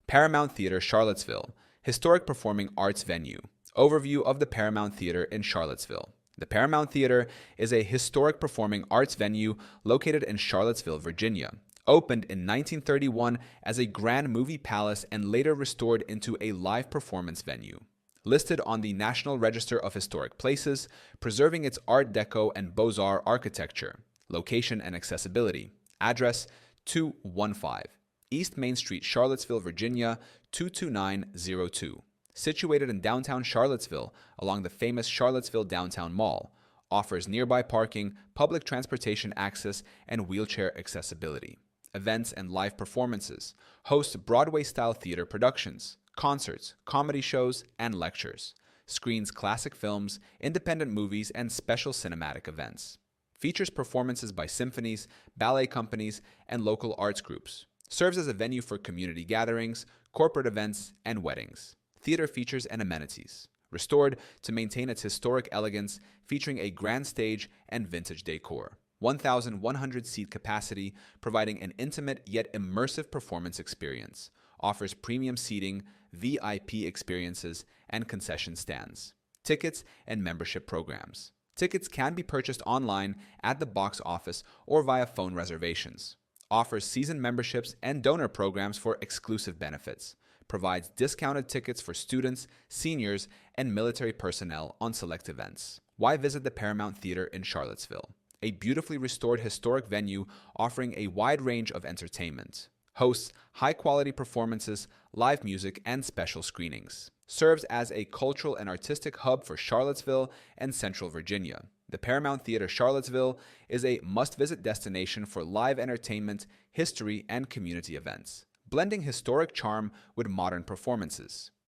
Paramount Theater, Charlottesville, historic performing arts venue. Overview of the Paramount Theater in Charlottesville. The Paramount Theater is a historic performing arts venue located in Charlottesville, Virginia. Opened in 1931 as a grand movie palace and later restored into a live performance venue. Listed on the National Register of Historic Places, preserving its Art Deco and Beaux-Arts architecture. Location and accessibility. Address 215 East Main Street, Charlottesville, Virginia 22902. Situated in downtown Charlottesville along the famous Charlottesville Downtown Mall. Offers nearby parking, public transportation access, and wheelchair accessibility. Events and live performances. Hosts Broadway-style theater productions, concerts, comedy shows, and lectures. Screens classic films, independent movies, and special cinematic events. Features performances by symphonies, ballet companies, and local arts groups. Serves as a venue for community gatherings, corporate events, and weddings. Theater features and amenities. Restored to maintain its historic elegance, featuring a grand stage and vintage decor. 1,100 seat capacity, providing an intimate yet immersive performance experience. Offers premium seating, VIP experiences, and concession stands. Tickets and membership programs. Tickets can be purchased online at the box office or via phone reservations. Offers season memberships and donor programs for exclusive benefits. Provides discounted tickets for students, seniors, and military personnel on select events. Why visit the Paramount Theater in Charlottesville? A beautifully restored historic venue offering a wide range of entertainment. Hosts high-quality performances, live music, and special screenings. Serves as a cultural and artistic hub for Charlottesville and Central Virginia. The Paramount Theater Charlottesville is a must-visit destination for live entertainment, history, and community events, blending historic charm with modern performances.